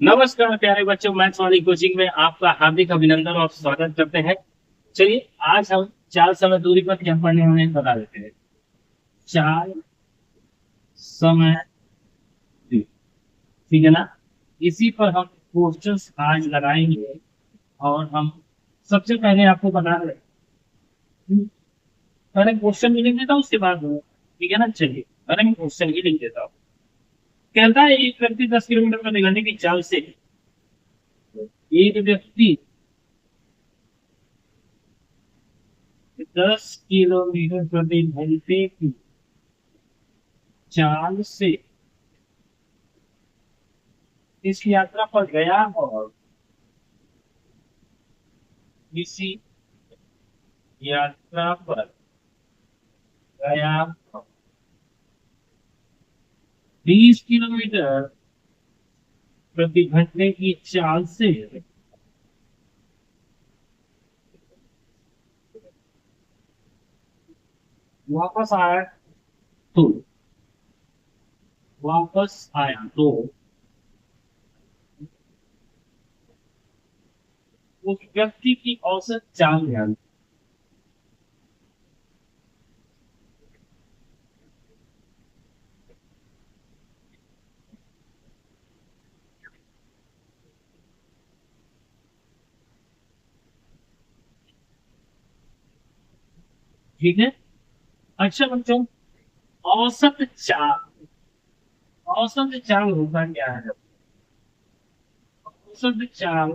नमस्कार प्यारे बच्चों, मैथ्स वाली कोचिंग में आपका हार्दिक अभिनंदन और स्वागत करते हैं। चलिए आज हम चाल समय दूरी पर क्या पढ़ने वाले हैं बता देते हैं। चाल समय दूरी, ठीक है ना। इसी पर हम क्वेश्चंस आज लगाएंगे और हम सबसे पहले आपको बता रहे हैं। पहले क्वेश्चन भी लिख देता हूँ, उसके बाद ठीक है ना। चलिए पहले मैं क्वेश्चन ही लिख देता हूँ। कहता है एक व्यक्ति 10 किलोमीटर प्रति घंटे की चाल से एक व्यक्ति 10 किलोमीटर प्रति घंटे की चाल से इस यात्रा पर गया और इसी यात्रा पर गया 20 किलोमीटर प्रति घंटे की चाल से वापस आया तो उस व्यक्ति की औसत चाल ध्यान। ठीक है। अच्छा बच्चों, औसत चाल, औसत चाल होता क्या है? औसत चाल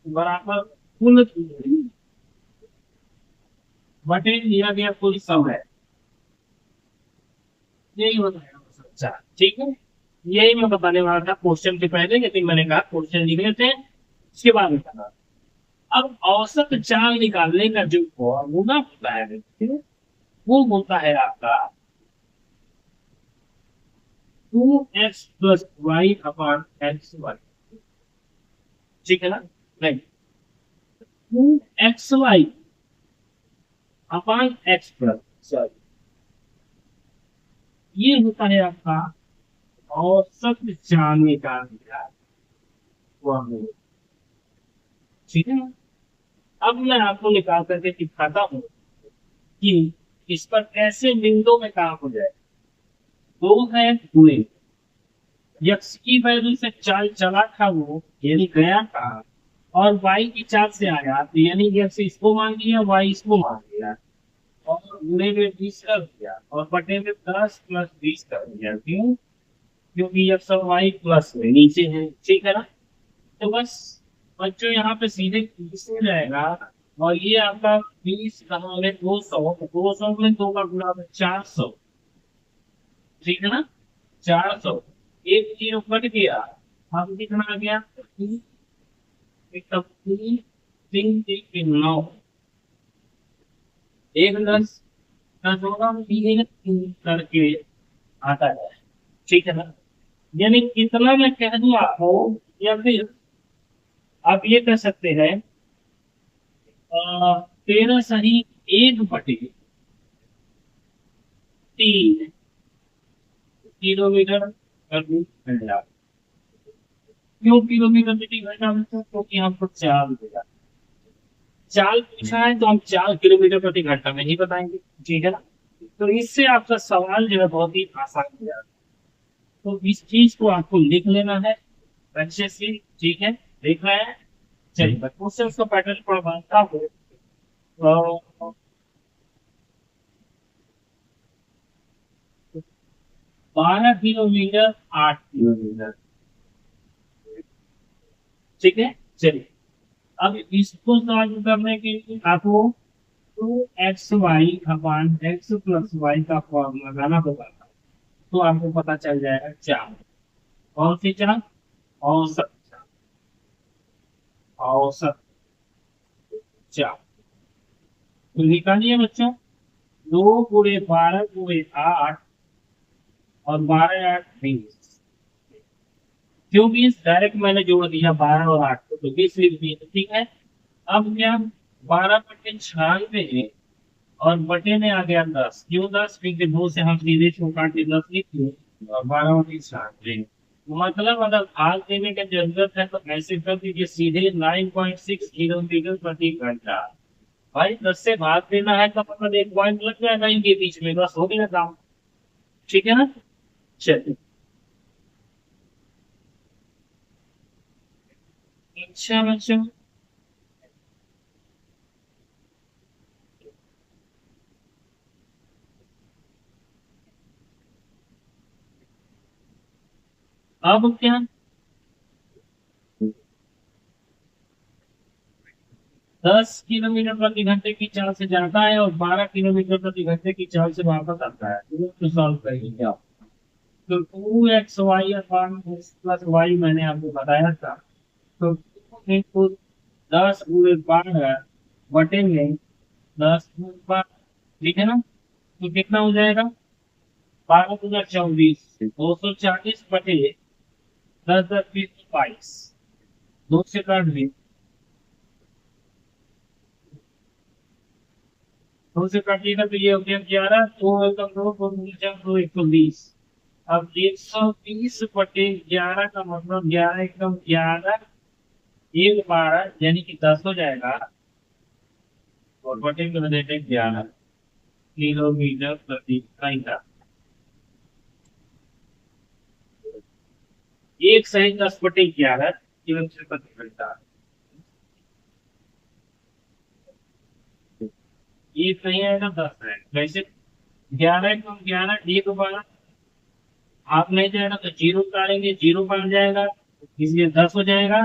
बराबर कुल दूरी बटे दिया गया कुल समय, यही होता है औसत चाल। ठीक है, यही मैं बताने वाला था क्वेश्चन के पहले, लेकिन मैंने कहा क्वेश्चन लिख लेते हैं उसके बाद में बताना। अब औसत चाल निकालने का जो फॉर्मूला होता है वो होता है आपका 2x + y/x1। ठीक है ना। नहीं, 2xy/x+, सॉरी, ये होता है आपका औसत चाल निकालने का फॉर्मूला। ठीक है ना। अब मैं आपको निकाल करके दिखाता हूँ कि इस पर कैसे बिंदु में काम हो जाए। दो है हुए, यक्स की वैल्यू से चाल चला था वो, यानी गया था, और वाई की चाल से आया, तो यानी यक्स इसको मान लिया, वाई इसको मान लिया, और गुणे में 20 कर दिया और बटे में 10 + 20 कर दिया। क्यों? क्योंकि यक्स और वाई प्लस में नीचे है। ठीक है ना। तो बस बच्चों यहाँ पे सीधे 20 हो जाएगा, और ये आपका 20 कहाँ में 200, 200 में 2 का गुणा में 400। ठीक है ना। 400, एक जीरो कट गया, अब कितना आ गया? तीन, एक तब तीन, तीन तीन 9, एक 10, 10 होगा, तीन तीन करके आता है। ठीक है ना। यानी कितना मैं कह दूं आपको, या फिर आप ये कह सकते हैं 13 सही 1/3 किलोमीटर प्रति घंटा। क्यों किलोमीटर प्रति घंटा बच्चों? क्योंकि हमको चाल देगा, चाल पूछा है तो हम 4 किलोमीटर प्रति घंटा में ही बताएंगे। ठीक है ना। तो इससे आपका सवाल जो है बहुत ही आसान हो जाता है। तो इस चीज को आपको लिख लेना है अच्छे से। ठीक है, लिख रहे हैं। चलिए मैं क्वेश्चन का पैटर्न थोड़ा बनता हूँ। तो 12 किलोमीटर, 8 किलोमीटर। ठीक है। चलिए अब इसको सॉल्व करने के लिए आपको 2xy/x + y का फॉर्मूला लगाना होगा। तो आपको पता चल जाएगा चाल। कौन सी चाल? औसत चाल। औसत चाल तो निकालिए बच्चों। 2 × 12 × 8 और 12 × 8 = 20। क्यों 20? डायरेक्ट मैंने जोड़ दिया 12 और 8 को, तो 20 लिख दिया। ठीक है। अब क्या? 12/96 है और बटे में आ गया 10। क्यों 10? क्योंकि 2 से हम सीधे इसको काट के 10 लिख दिए और 12/96। मतलब अगर भाग देने की जरूरत है तो ऐसे कर दीजिए सीधे 9.6 किलोमीटर प्रति घंटा। भाई 10 से भाग देना है तो मतलब एक पॉइंट लग जाएगा इनके बीच में, बस हो गया काम। ठीक है ना। चलिए। अच्छा बच्चों। अब क्या, 10 किलोमीटर प्रति घंटे की चाल से जाता है और 12 किलोमीटर प्रति घंटे की चाल से वापस आता है, तो सॉल्व करेंगे आप। तो 2xy upon x plus Y मैंने आपको बताया था। तो 10 गुणे 12 बटे में 10 गुणे 12, ठीक है ना। तो कितना हो जाएगा, 12 गुना 24, 240 बटे 10 10 20 22, दो से काट दी, दो से काटिएगा तो ये हो गया 11, दो एकम दो, दो दूनी चार, दो 120। अब 120 बटे 11 का मतलब 11 एकम 11, एक 12 यानी कि 10 हो जाएगा। और बटे में देते 11 किलोमीटर प्रति घंटा। एक सही 10 बटे 11 किलोमीटर प्रति घंटा। एक नहीं आएगा, 10 है कैसे। 11 एकम 11, एक 12, हाफ नहीं जाएगा तो जीरो उतारेंगे, जीरो बन जाएगा, इसलिए 10 हो जाएगा।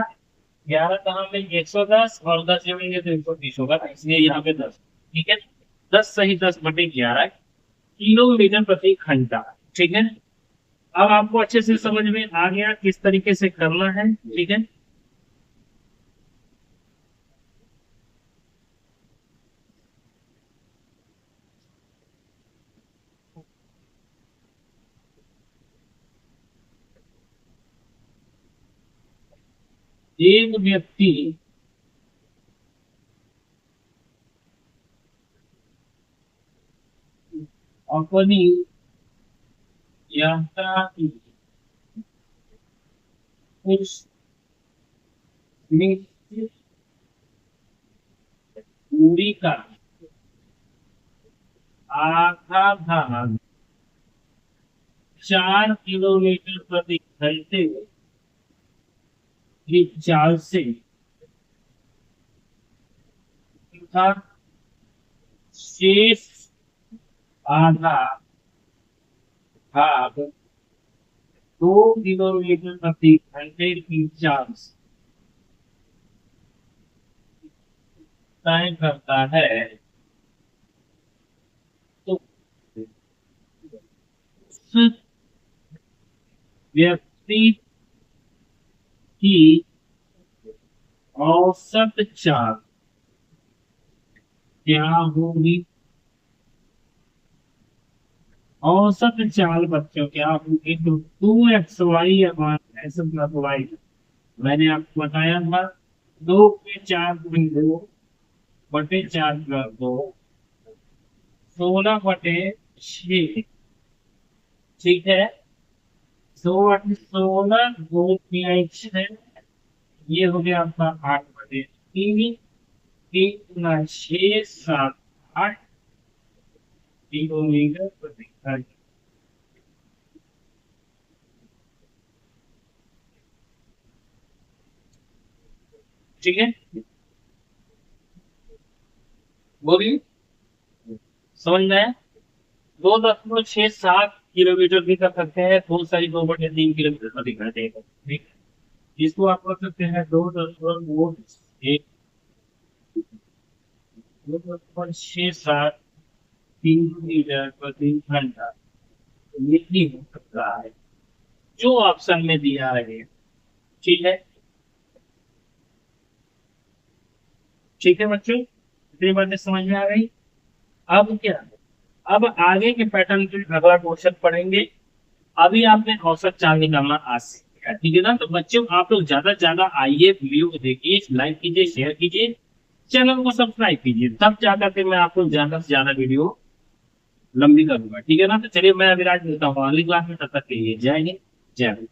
11 कहाँ में 110, और 10 जोड़ेंगे तो 120 होगा, इसलिए यहाँ पे 10। ठीक है। 10 सही 10 बटे 11 किलोमीटर प्रति घंटा। ठीक है। अब आपको अच्छे से समझ में आ गया किस तरीके से करना है। ठीक है। एक व्यक्ति अपनी यात्रा की कुछ निश्चित दूरी का आधा भाग 4 किलोमीटर प्रति घंटे की चाल से तथा शेष आधा भाग 2 किलोमीटर प्रति घंटे की चाल से तय करता है, तो उस व्यक्ति की औसत चाल क्या होगी। औसत चाल बच्चों क्या होगी, तो 2xy upon x plus Y मैंने आपको बताया था। 2 के 4 गुणे 2 बटे 4 प्लस 2, 16 बटे 6। ठीक है। 16 दो तिहाई 6, ये हो गया आपका 8 बटे 3। 3 गुना 6 7 8 किलोमीटर प्रति घंटा। ठीक है। बोलिए, समझ में आया। 2.67 किलोमीटर भी कर सकते हैं, दो सही 2/3 किलोमीटर प्रति घंटे। ठीक है। इसको आप कर सकते हैं 2.67 किलोमीटर प्रति घंटा। ये भी हो सकता है जो ऑप्शन में दिया है। ठीक है। ठीक है बच्चों, इतनी बातें समझ में आ गई। अब क्या, अब आगे के पैटर्न के अगला क्वेश्चन पढ़ेंगे। अभी आपने औसत चाल निकालना आज सीख लिया, ठीक है ना। तो बच्चों आप लोग ज्यादा से ज्यादा आइए, वीडियो को देखिए, लाइक कीजिए, शेयर कीजिए, चैनल को सब्सक्राइब कीजिए, तब जाकर के मैं आपको ज्यादा से ज्यादा वीडियो लंबी करूंगा। ठीक है ना। तो चलिए मैं अविराज मिलता हूँ अगली क्लास में, तब तक के लिए जय हिंद, जय भारत।